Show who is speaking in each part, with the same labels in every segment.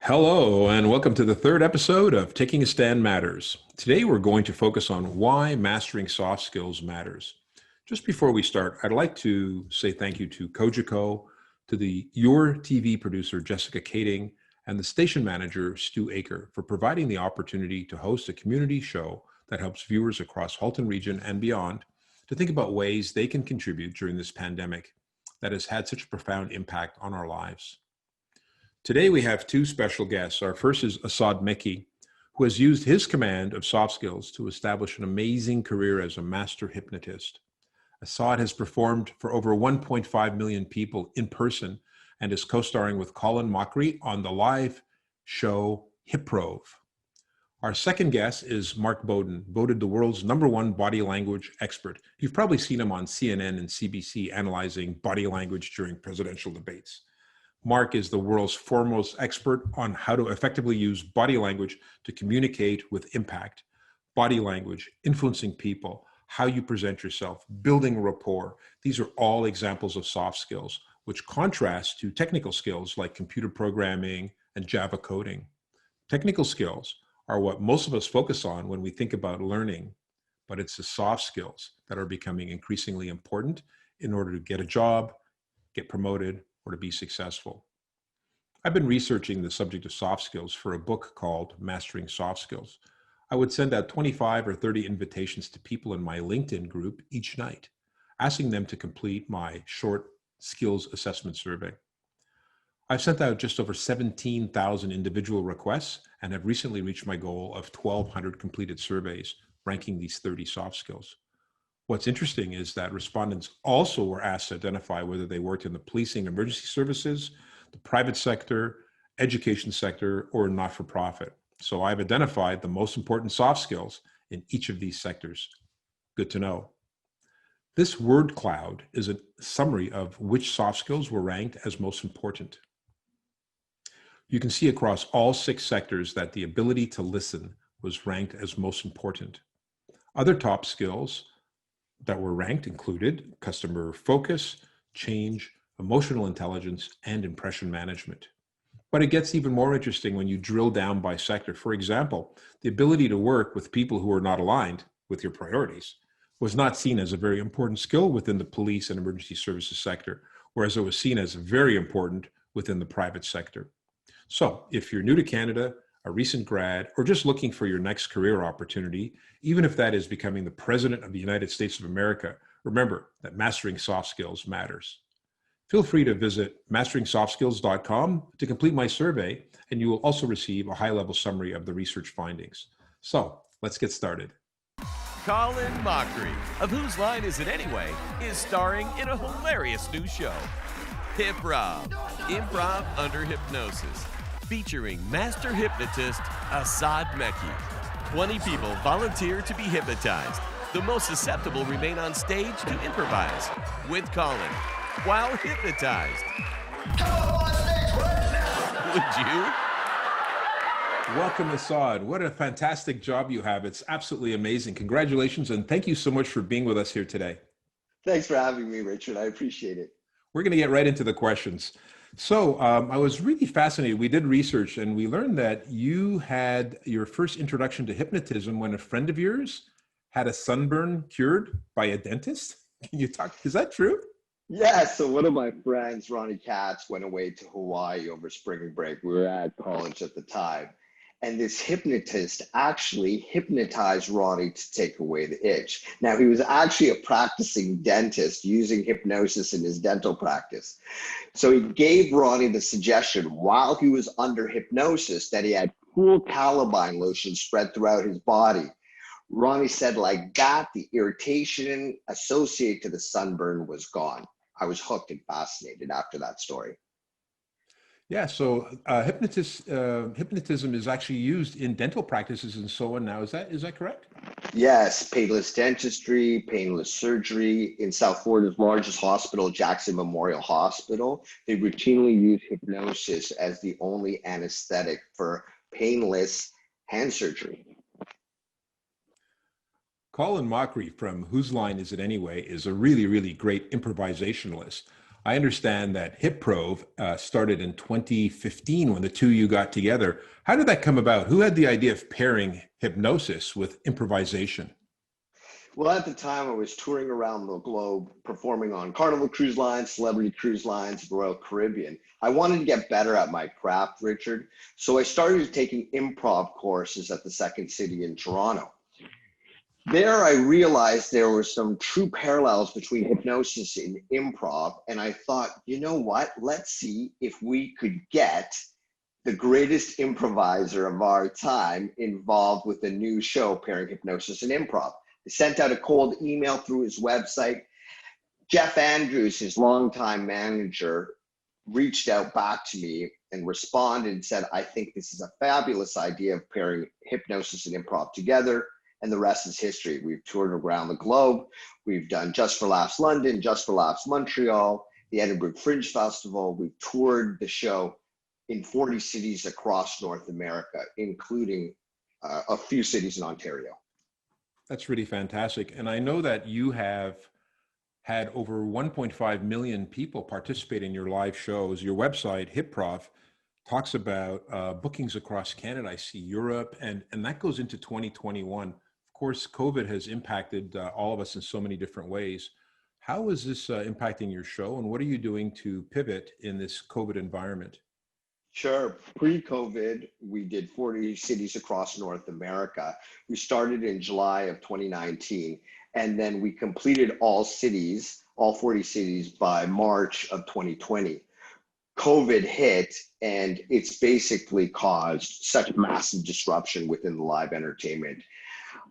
Speaker 1: Hello, and welcome to the third episode of Taking a Stand Matters. Today, we're going to focus on why mastering soft skills matters. Just before we start, I'd like to say thank you to Kojiko, to the Your TV producer, Jessica Kading, and the station manager, Stu Aker, for providing the opportunity to host a community show that helps viewers across Halton Region and beyond to think about ways they can contribute during this pandemic that has had such a profound impact on our lives. Today, we have two special guests. Our first is Asad Mecci, who has used his command of soft skills to establish an amazing career as a master hypnotist. Asad has performed for over 1.5 million people in person and is co-starring with Colin Mockery on the live show Hyprov. Our second guest is Mark Bowden, voted the world's #1 body language expert. You've probably seen him on CNN and CBC analyzing body language during presidential debates. Mark is the world's foremost expert on how to effectively use body language to communicate with impact. Body language, influencing people, how you present yourself, building rapport. These are all examples of soft skills, which contrast to technical skills like computer programming and Java coding. Technical skills are what most of us focus on when we think about learning, but it's the soft skills that are becoming increasingly important in order to get a job, get promoted, or to be successful. I've been researching the subject of soft skills for a book called Mastering Soft Skills. I would send out 25 or 30 invitations to people in my LinkedIn group each night, asking them to complete my short skills assessment survey. I've sent out just over 17,000 individual requests and have recently reached my goal of 1,200 completed surveys, ranking these 30 soft skills. What's interesting is that respondents also were asked to identify whether they worked in the policing and emergency services, the private sector, education sector, or not-for-profit. So I've identified the most important soft skills in each of these sectors. Good to know. This word cloud is a summary of which soft skills were ranked as most important. You can see across all 6 sectors that the ability to listen was ranked as most important. Other top skills that were ranked included customer focus, change, emotional intelligence, and impression management. But it gets even more interesting when you drill down by sector. For example, the ability to work with people who are not aligned with your priorities was not seen as a very important skill within the police and emergency services sector, whereas it was seen as very important within the private sector. So if you're new to Canada, a recent grad, or just looking for your next career opportunity, even if that is becoming the President of the United States of America, remember that mastering soft skills matters. Feel free to visit masteringsoftskills.com to complete my survey, and you will also receive a high-level summary of the research findings. So let's get started.
Speaker 2: Colin Mockery, of Whose Line Is It Anyway, is starring in a hilarious new show, Hyprov, Improv Under Hypnosis, featuring master hypnotist Asad Mecci. 20 people volunteer to be hypnotized. The most susceptible remain on stage to improvise with Colin while hypnotized. Would you?
Speaker 1: Welcome, Asad. What a fantastic job you have. It's absolutely amazing. Congratulations, and thank you so much for being with us here today.
Speaker 3: Thanks for having me, Richard. I appreciate it.
Speaker 1: We're going to get right into the questions. So I was really fascinated. We did research and we learned that you had your first introduction to hypnotism when a friend of yours had a sunburn cured by a dentist. Can you talk? Is that true?
Speaker 3: Yeah, so one of my friends, Ronnie Katz, went away to Hawaii over spring break. We were at college at the time. And this hypnotist actually hypnotized Ronnie to take away the itch. Now, he was actually a practicing dentist using hypnosis in his dental practice. So he gave Ronnie the suggestion while he was under hypnosis that he had cool Calabain lotion spread throughout his body. Ronnie said like that, the irritation associated to the sunburn was gone. I was hooked and fascinated after that story.
Speaker 1: Yeah, so hypnotism is actually used in dental practices and so on now. Is that correct?
Speaker 3: Yes, painless dentistry, painless surgery. In South Florida's largest hospital, Jackson Memorial Hospital, they routinely use hypnosis as the only anesthetic for painless hand surgery.
Speaker 1: Colin Mockery from Whose Line Is It Anyway is a really, really great improvisationalist. I understand that HipProv started in 2015 when the two of you got together. How did that come about? Who had the idea of pairing hypnosis with improvisation?
Speaker 3: Well, at the time, I was touring around the globe, performing on Carnival Cruise Lines, Celebrity Cruise Lines, the Royal Caribbean. I wanted to get better at my craft, Richard, so I started taking improv courses at the Second City in Toronto. There, I realized there were some true parallels between hypnosis and improv, and I thought, you know what? Let's see if we could get the greatest improviser of our time involved with a new show pairing hypnosis and improv. I sent out a cold email through his website. Jeff Andrews, his longtime manager, reached out back to me and responded and said, I think this is a fabulous idea of pairing hypnosis and improv together. And the rest is history. We've toured around the globe. We've done Just for Laughs London, Just for Laughs Montreal, the Edinburgh Fringe Festival. We've toured the show in 40 cities across North America, including a few cities in Ontario.
Speaker 1: That's really fantastic. And I know that you have had over 1.5 million people participate in your live shows. Your website, HipProv, talks about bookings across Canada. I see Europe, and that goes into 2021. Of course, COVID has impacted all of us in so many different ways. How is this impacting your show, and what are you doing to pivot in this COVID environment?
Speaker 3: Sure. Pre-COVID, we did 40 cities across North America. We started in July of 2019, and then we completed all 40 cities by March of 2020. COVID hit, and it's basically caused such massive disruption within the live entertainment.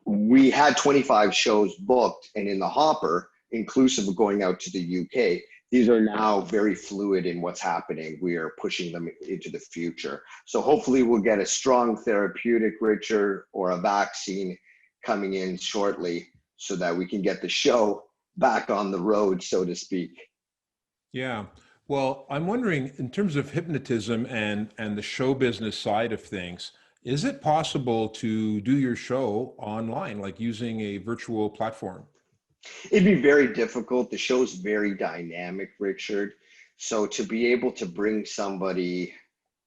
Speaker 3: We had 25 shows booked and in the hopper, inclusive of going out to the UK. These are now very fluid in what's happening. We are pushing them into the future. So hopefully we'll get a strong therapeutic, Richard, or a vaccine coming in shortly so that we can get the show back on the road, so to speak.
Speaker 1: Yeah. Well, I'm wondering, in terms of hypnotism and the show business side of things, is it possible to do your show online, like using a virtual platform?
Speaker 3: It'd be very difficult. The show's very dynamic, Richard. So to be able to bring somebody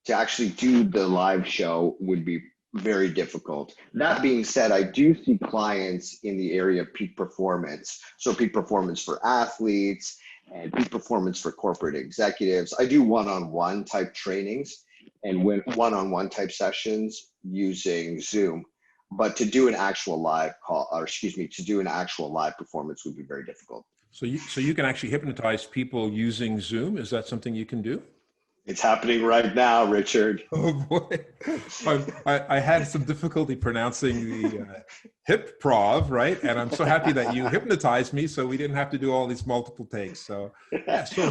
Speaker 3: to actually do the live show would be very difficult. That being said, I do see clients in the area of peak performance. So peak performance for athletes and peak performance for corporate executives. I do one-on-one type trainings and one-on-one type sessions using Zoom. But to do an actual live to do an actual live performance would be very difficult.
Speaker 1: So you can actually hypnotize people using Zoom. Is that something you can do?
Speaker 3: It's happening right now, Richard.
Speaker 1: Oh boy, I had some difficulty pronouncing the HipProv, right? And I'm so happy that you hypnotized me, so we didn't have to do all these multiple takes. So yeah, so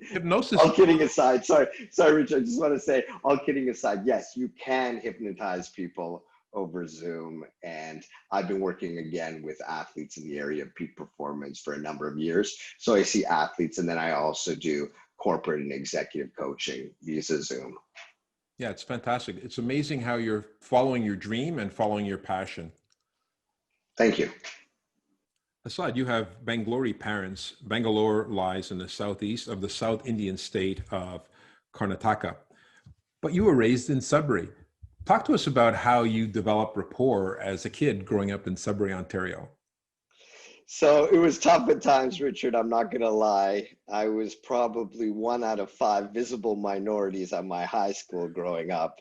Speaker 1: hypnosis.
Speaker 3: All kidding aside, sorry, Richard. I just want to say, all kidding aside, yes, you can hypnotize people over Zoom. And I've been working again with athletes in the area of peak performance for a number of years. So I see athletes, and then I also do corporate and executive coaching via Zoom.
Speaker 1: Yeah, it's fantastic. It's amazing how you're following your dream and following your passion.
Speaker 3: Thank you.
Speaker 1: Asad, you have Bangalore parents. Bangalore lies in the southeast of the South Indian state of Karnataka, but you were raised in Sudbury. Talk to us about how you developed rapport as a kid growing up in Sudbury, Ontario.
Speaker 3: So it was tough at times, Richard. I'm not going to lie. I was probably 1 out of 5 visible minorities at my high school growing up.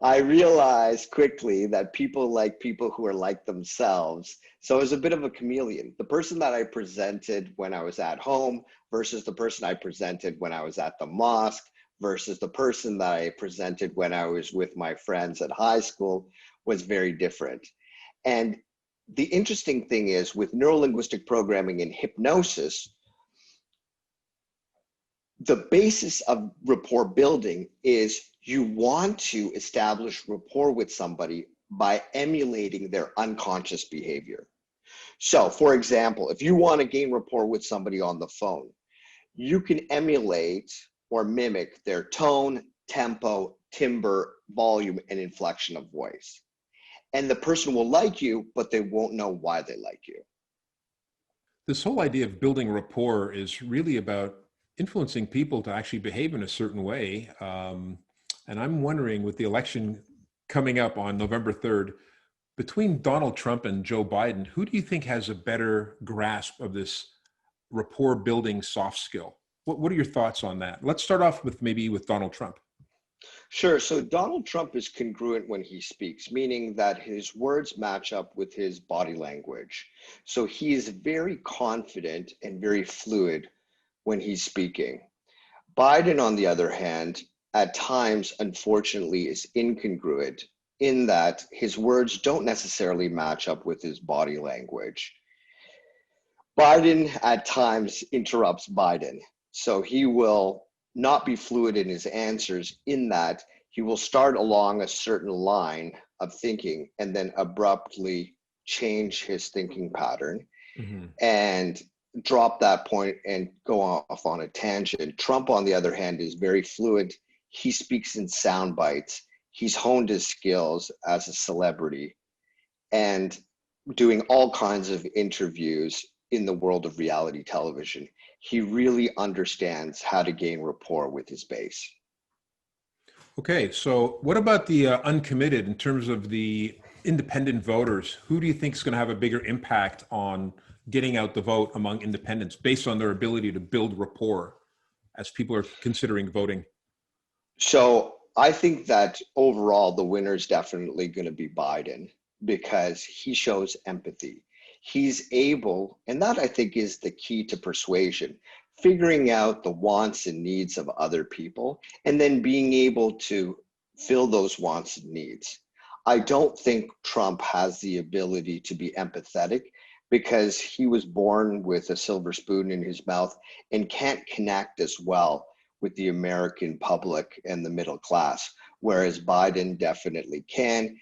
Speaker 3: I realized quickly that people like people who are like themselves. So I was a bit of a chameleon. The person that I presented when I was at home versus the person I presented when I was at the mosque versus the person that I presented when I was with my friends at high school was very different. And the interesting thing is, with neurolinguistic programming and hypnosis, the basis of rapport building is you want to establish rapport with somebody by emulating their unconscious behavior. So, for example, if you want to gain rapport with somebody on the phone, you can emulate or mimic their tone, tempo, timbre, volume, and inflection of voice. And the person will like you, but they won't know why they like you.
Speaker 1: This whole idea of building rapport is really about influencing people to actually behave in a certain way. And I'm wondering, with the election coming up on November 3rd, between Donald Trump and Joe Biden, who do you think has a better grasp of this rapport building soft skill? What are your thoughts on that? Let's start off with maybe with Donald Trump.
Speaker 3: Sure. So Donald Trump is congruent when he speaks, meaning that his words match up with his body language. So he is very confident and very fluid when he's speaking. Biden, on the other hand, at times, unfortunately, is incongruent in that his words don't necessarily match up with his body language. Biden at times interrupts Biden. So he will not be fluid in his answers, in that he will start along a certain line of thinking and then abruptly change his thinking pattern and drop that point and go off on a tangent. Trump, on the other hand, is very fluid. He speaks in sound bites. He's honed his skills as a celebrity and doing all kinds of interviews in the world of reality television. He really understands how to gain rapport with his base.
Speaker 1: Okay, so what about the uncommitted in terms of the independent voters? Who do you think is going to have a bigger impact on getting out the vote among independents based on their ability to build rapport as people are considering voting?
Speaker 3: So I think that overall, the winner is definitely going to be Biden because he shows empathy. He's able, and that I think is the key to persuasion, figuring out the wants and needs of other people and then being able to fill those wants and needs. I don't think Trump has the ability to be empathetic because he was born with a silver spoon in his mouth and can't connect as well with the American public and the middle class, whereas Biden definitely can.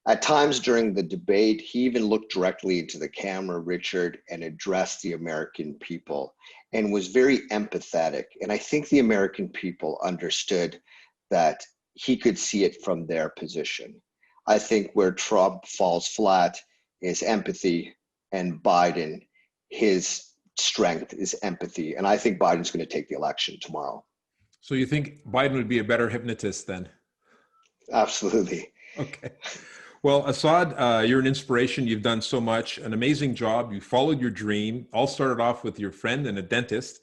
Speaker 3: At times during the debate, he even looked directly into the camera, Richard, and addressed the American people and was very empathetic. And I think the American people understood that he could see it from their position. I think where Trump falls flat is empathy, and Biden, his strength is empathy. And I think Biden's going to take the election tomorrow.
Speaker 1: So you think Biden would be a better hypnotist then?
Speaker 3: Absolutely.
Speaker 1: Okay. Well, Asad, you're an inspiration. You've done so much, an amazing job. You followed your dream. All started off with your friend and a dentist.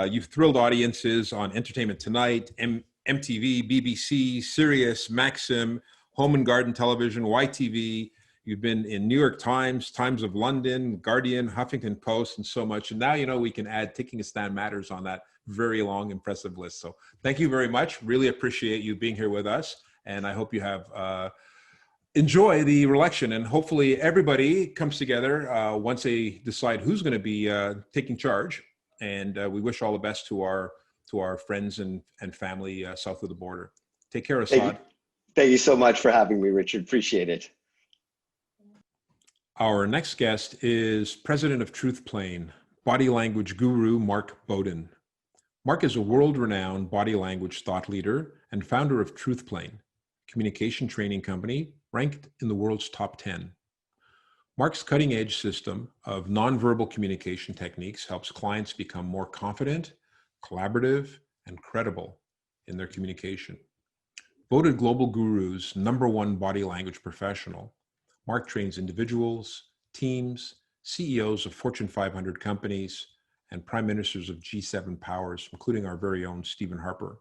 Speaker 1: You've thrilled audiences on Entertainment Tonight, MTV, BBC, Sirius, Maxim, Home and Garden Television, YTV. You've been in New York Times, Times of London, Guardian, Huffington Post, and so much. And now, we can add Taking a Stand Matters on that very long, impressive list. So thank you very much. Really appreciate you being here with us. And I hope you have enjoy the election, and hopefully everybody comes together once they decide who's going to be taking charge. And we wish all the best to our friends and family south of the border. Take care, Asad.
Speaker 3: Thank you so much for having me, Richard. Appreciate it.
Speaker 1: Our next guest is president of TruthPlane, body language guru Mark Bowden. Mark is a world-renowned body language thought leader and founder of TruthPlane, communication training company ranked in the world's top 10. Mark's cutting-edge system of nonverbal communication techniques helps clients become more confident, collaborative, and credible in their communication. Voted Global Guru's #1 body language professional, Mark trains individuals, teams, CEOs of Fortune 500 companies, and prime ministers of G7 powers, including our very own Stephen Harper.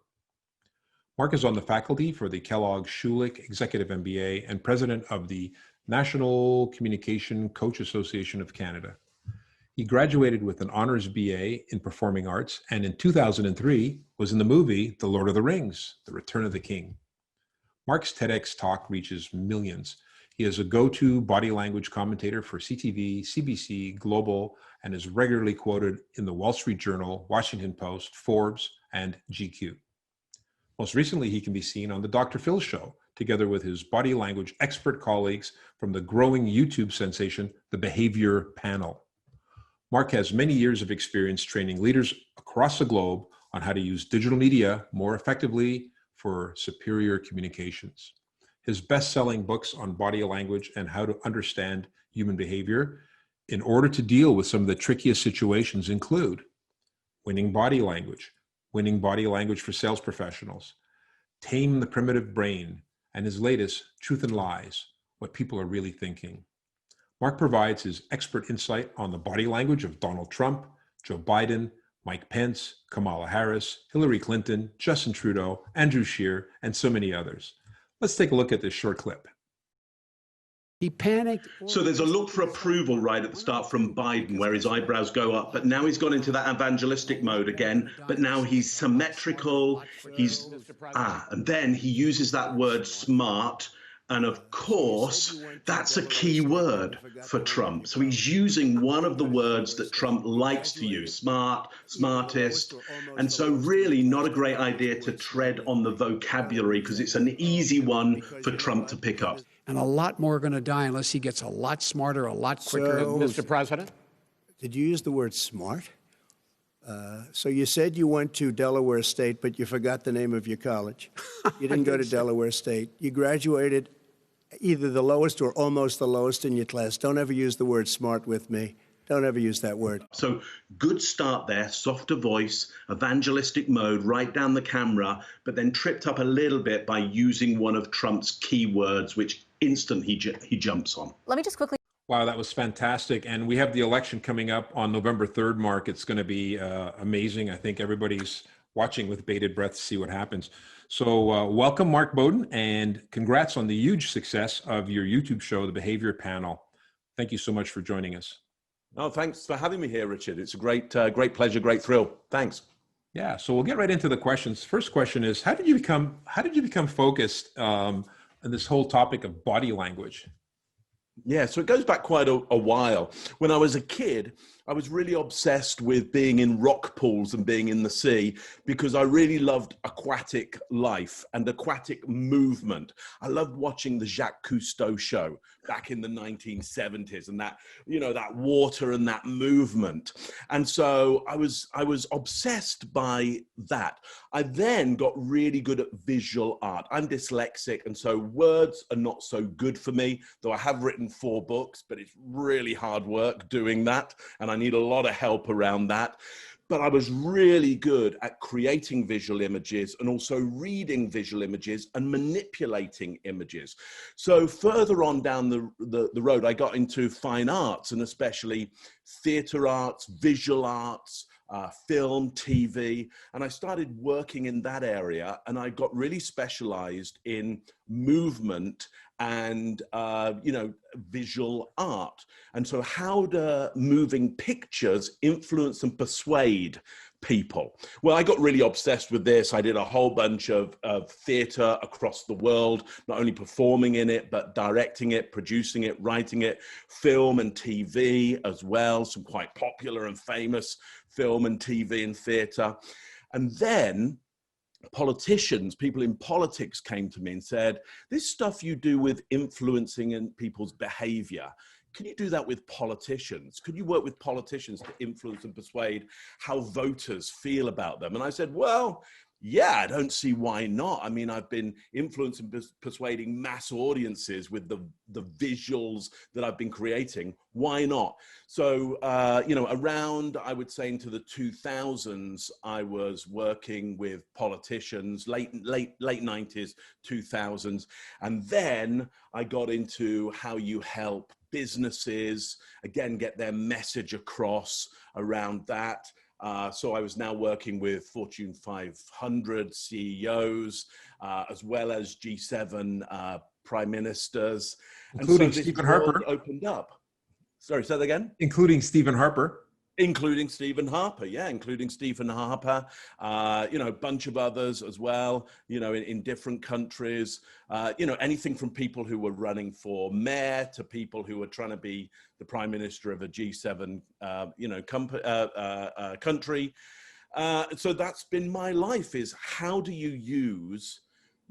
Speaker 1: Mark is on the faculty for the Kellogg Schulich Executive MBA and president of the National Communication Coach Association of Canada. He graduated with an honors BA in performing arts, and in 2003 was in the movie The Lord of the Rings, The Return of the King. Mark's TEDx talk reaches millions. He is a go-to body language commentator for CTV, CBC, Global, and is regularly quoted in the Wall Street Journal, Washington Post, Forbes, and GQ. Most recently, he can be seen on The Dr. Phil Show, together with his body language expert colleagues from the growing YouTube sensation, The Behavior Panel. Mark has many years of experience training leaders across the globe on how to use digital media more effectively for superior communications. His best-selling books on body language and how to understand human behavior in order to deal with some of the trickiest situations include winning body language for sales professionals, Tame the Primitive Brain, and his latest, Truth and Lies, What People Are Really Thinking. Mark provides his expert insight on the body language of Donald Trump, Joe Biden, Mike Pence, Kamala Harris, Hillary Clinton, Justin Trudeau, Andrew Scheer, and so many others. Let's take a look at this short clip.
Speaker 4: He panicked.
Speaker 5: So there's a look for approval right at the start from Biden, where his eyebrows go up, but now he's gone into that evangelistic mode again, but now he's symmetrical, and then he uses that word smart, and of course, that's a key word for Trump. So he's using one of the words that Trump likes to use, smart, smartest, and so really not a great idea to tread on the vocabulary because it's an easy one for Trump to pick up.
Speaker 4: And a lot more are going to die unless he gets a lot smarter, a lot quicker.
Speaker 6: So,
Speaker 7: Mr. President?
Speaker 6: did you use the word smart? So you said you went to Delaware State, but you forgot the name of your college. You didn't go to Delaware State. You graduated either the lowest or almost the lowest in your class. Don't ever use the word smart with me. Don't ever use that word.
Speaker 5: So good start there, softer voice, evangelistic mode, right down the camera, but then tripped up a little bit by using one of Trump's key words, which instant he jumps on.
Speaker 8: Let me just quickly.
Speaker 1: Wow, that was fantastic. And we have the election coming up on November 3rd, Mark. It's going to be amazing. I think everybody's watching with bated breath to see what happens. So welcome, Mark Bowden, and congrats on the huge success of your YouTube show, The Behavior Panel. Thank you so much for joining us.
Speaker 7: Oh, thanks for having me here, Richard. It's a great pleasure, great thrill. Thanks.
Speaker 1: Yeah, so we'll get right into the questions. First question is, how did you become focused on this whole topic of body language?
Speaker 7: Yeah, so it goes back quite a while. When I was a kid, I was really obsessed with being in rock pools and being in the sea because I really loved aquatic life and aquatic movement. I loved watching the Jacques Cousteau show back in the 1970s and that, you know, that water and that movement. And so I was obsessed by that. I then got really good at visual art. I'm dyslexic, and so words are not so good for me, though I have written 4 books, but it's really hard work doing that. And I need a lot of help around that. But I was really good at creating visual images and also reading visual images and manipulating images. So further on down the road, I got into fine arts and especially theater arts, visual arts, film, TV, and I started working in that area, and I got really specialized in movement and visual art. And so how do moving pictures influence and persuade people? Well, I got really obsessed with this. I did a whole bunch of theater across the world, not only performing in it, but directing it, producing it, writing it, film and TV as well, some quite popular and famous film and TV and theater. And then politicians, people in politics came to me and said, this stuff you do with influencing in people's behavior, can you do that with politicians? Could you work with politicians to influence and persuade how voters feel about them? And I said, well, yeah, I don't see why not. I mean, I've been influencing, persuading mass audiences with the visuals that I've been creating. Why not? So, around, I would say into the 2000s, I was working with politicians, late 90s, 2000s. And then I got into how you help businesses, again, get their message across around that. So I was now working with Fortune 500 CEOs, as well as G7 prime ministers.
Speaker 1: Including
Speaker 7: and so
Speaker 1: Stephen Harper.
Speaker 7: Opened up. Sorry, say that again?
Speaker 1: Including Stephen Harper.
Speaker 7: Including Stephen Harper, yeah, including Stephen Harper, a bunch of others as well, in different countries, anything from people who were running for mayor to people who were trying to be the prime minister of a G7, country. So that's been my life, is how do you use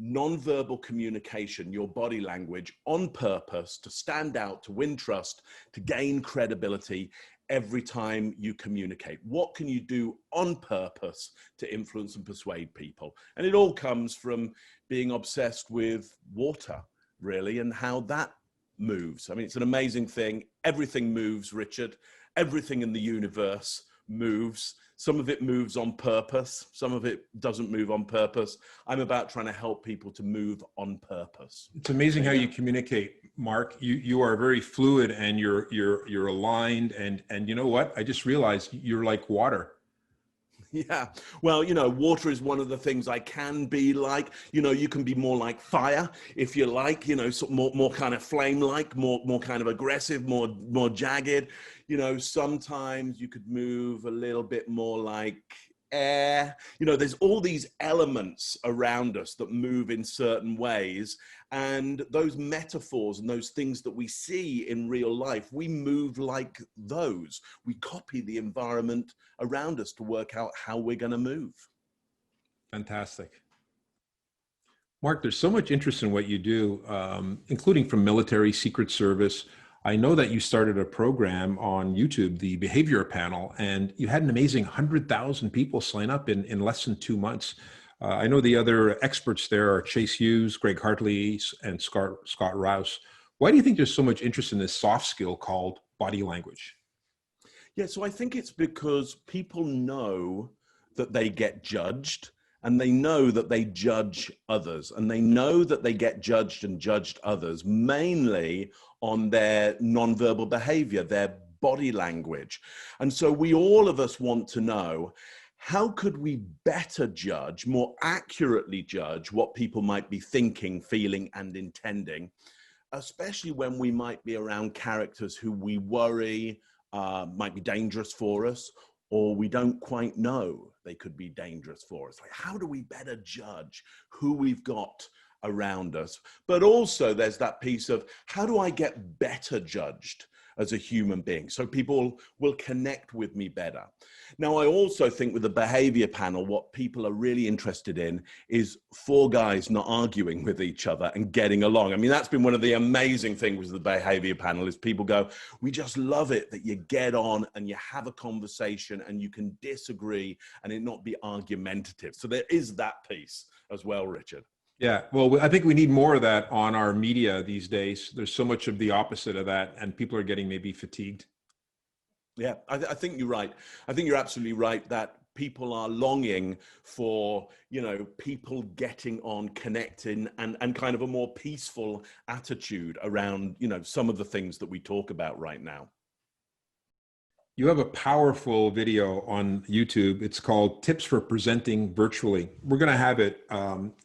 Speaker 7: nonverbal communication, your body language, on purpose to stand out, to win trust, to gain credibility every time you communicate? What can you do on purpose to influence and persuade people? And it all comes from being obsessed with water, really, and how that moves. I mean, it's an amazing thing. Everything moves, Richard. Everything in the universe moves. Some of it moves on purpose. Some of it doesn't move on purpose. I'm about trying to help people to move on purpose.
Speaker 1: It's amazing how you communicate, Mark. You are very fluid, and you're aligned, and you know what? I just realized you're like water.
Speaker 7: Yeah. Well, you know, water is one of the things I can be like. You know, you can be more like fire if you like, you know, sort of more kind of flame-like, more kind of aggressive, more jagged. You know, sometimes you could move a little bit more like air. You know, there's all these elements around us that move in certain ways. And those metaphors and those things that we see in real life, we move like those. We copy the environment around us to work out how we're going to move.
Speaker 1: Fantastic. Mark, there's so much interest in what you do, including from military, Secret Service. I know that you started a program on YouTube, the Behavior Panel, and you had an amazing 100,000 people sign up in less than 2 months. I know the other experts there are Chase Hughes, Greg Hartley, and Scott Rouse. Why do you think there's so much interest in this soft skill called body language?
Speaker 7: Yeah, so I think it's because people know that they get judged, and they know that they judge others, and they know that they get judged and judged others mainly on their nonverbal behavior, their body language. And so all of us want to know, how could we better judge, more accurately judge what people might be thinking, feeling, and intending, especially when we might be around characters who we worry might be dangerous for us, or we don't quite know they could be dangerous for us. Like, how do we better judge who we've got around us? But also there's that piece of, how do I get better judged as a human being so people will connect with me better? Now, I also think with the behavior panel, what people are really interested in is 4 guys not arguing with each other and getting along. I mean, that's been one of the amazing things with the behavior panel is people go, we just love it that you get on and you have a conversation and you can disagree and it not be argumentative. So there is that piece as well, Richard.
Speaker 1: Yeah, well, I think we need more of that on our media these days. There's so much of the opposite of that, and people are getting maybe fatigued.
Speaker 7: Yeah, I think you're right. I think you're absolutely right that people are longing for, you know, people getting on, connecting, and kind of a more peaceful attitude around, you know, some of the things that we talk about right now.
Speaker 1: You have a powerful video on YouTube. It's called Tips for Presenting Virtually. We're going to have it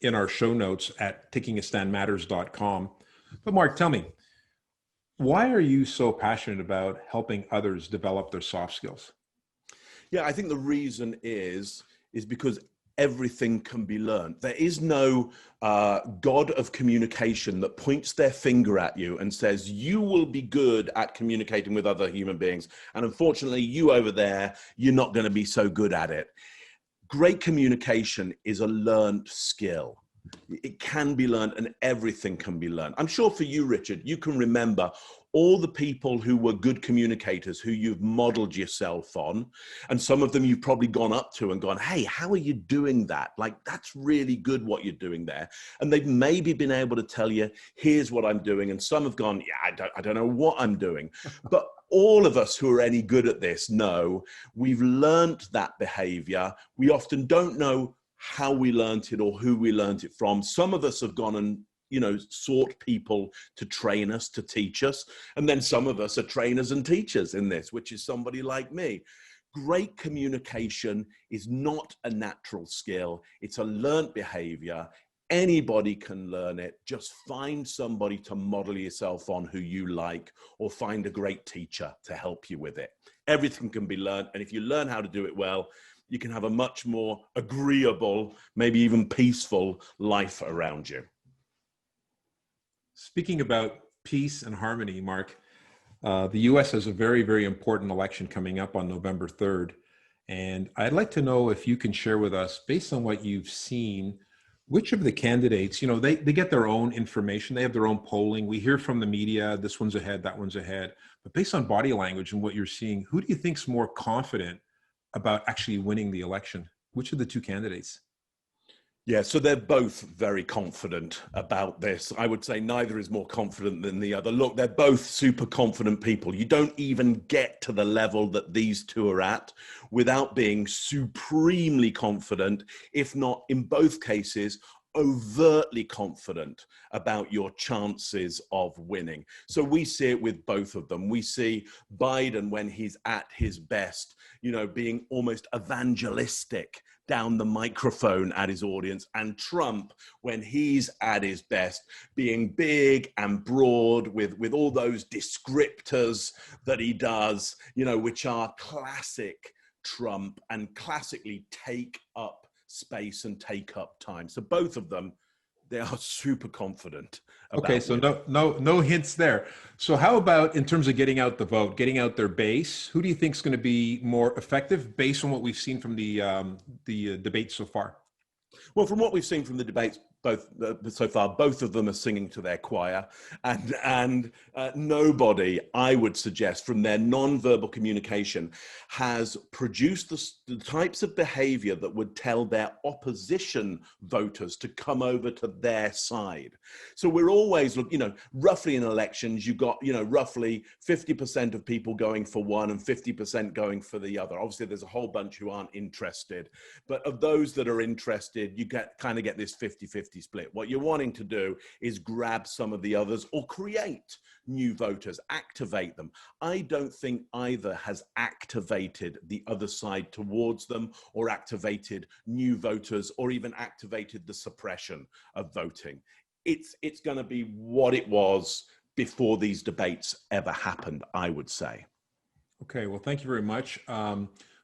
Speaker 1: in our show notes at takingastandmatters.com. But Mark, tell me, why are you so passionate about helping others develop their soft skills?
Speaker 7: Yeah, I think the reason is because everything can be learned. There is no God of communication that points their finger at you and says, you will be good at communicating with other human beings. And unfortunately, you over there, you're not going to be so good at it. Great communication is a learned skill. It can be learned, and everything can be learned. I'm sure for you, Richard, you can remember all the people who were good communicators who you've modeled yourself on. And some of them you've probably gone up to and gone, hey, how are you doing that? Like, that's really good what you're doing there. And they've maybe been able to tell you, here's what I'm doing. And some have gone, yeah, I don't know what I'm doing. But all of us who are any good at this know we've learned that behavior. We often don't know how we learned it or who we learned it from. Some of us have gone and, you know, sought people to train us, to teach us. And then some of us are trainers and teachers in this, which is somebody like me. Great communication is not a natural skill. It's a learned behavior. Anybody can learn it. Just find somebody to model yourself on who you like, or find a great teacher to help you with it. Everything can be learned. And if you learn how to do it well, you can have a much more agreeable, maybe even peaceful life around you.
Speaker 1: Speaking about peace and harmony, Mark, the U.S. has a very, very important election coming up on November 3rd. And I'd like to know if you can share with us, based on what you've seen, which of the candidates, you know, they get their own information, they have their own polling. We hear from the media, this one's ahead, that one's ahead. But based on body language and what you're seeing, who do you think's more confident about actually winning the election? Which of the 2 candidates?
Speaker 7: Yeah, so they're both very confident about this. I would say neither is more confident than the other. Look, they're both super confident people. You don't even get to the level that these two are at without being supremely confident, if not in both cases, overtly confident about your chances of winning. So we see it with both of them. We see Biden when he's at his best, being almost evangelistic down the microphone at his audience, and Trump when he's at his best, being big and broad with all those descriptors that he does, which are classic Trump and classically take up space and take up time. So both of them, they are super confident.
Speaker 1: Okay, so no hints there. So how about in terms of getting out the vote, getting out their base? Who do you think is going to be more effective based on what we've seen from the debate so far?
Speaker 7: Well, from what we've seen from the debates so far, both of them are singing to their choir, and nobody, I would suggest, from their non-verbal communication, has produced the types of behavior that would tell their opposition voters to come over to their side. So we're always, roughly in elections, you've got, roughly 50% of people going for one and 50% going for the other. Obviously, there's a whole bunch who aren't interested, but of those that are interested, you kind of get this 50-50 split. What you're wanting to do is grab some of the others or create new voters, activate them. I don't think either has activated the other side towards them or activated new voters or even activated the suppression of voting. It's going to be what it was before these debates ever happened, I would say.
Speaker 1: Okay, well, thank you very much.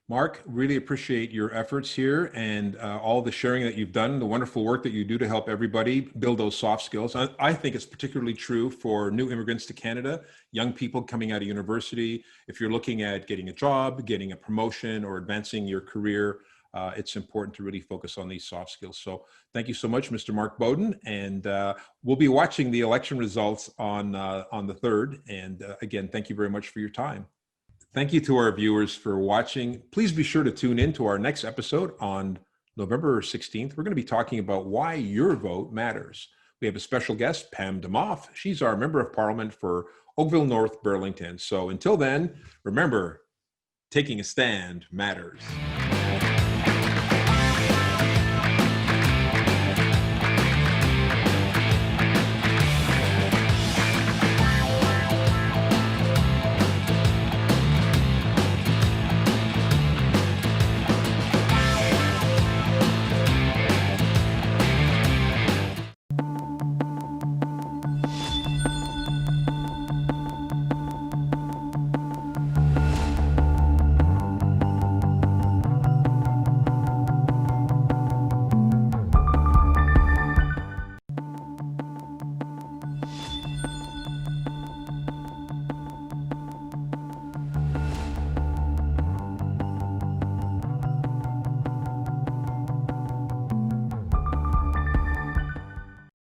Speaker 1: Mark, really appreciate your efforts here and all the sharing that you've done, the wonderful work that you do to help everybody build those soft skills. I think it's particularly true for new immigrants to Canada, young people coming out of university. If you're looking at getting a job, getting a promotion, or advancing your career, it's important to really focus on these soft skills. So thank you so much, Mr. Mark Bowden. And we'll be watching the election results on the 3rd. And again, thank you very much for your time. Thank you to our viewers for watching. Please be sure to tune in to our next episode on November 16th. We're going to be talking about why your vote matters. We have a special guest, Pam DeMoff. She's our Member of Parliament for Oakville North Burlington. So until then, remember, taking a stand matters.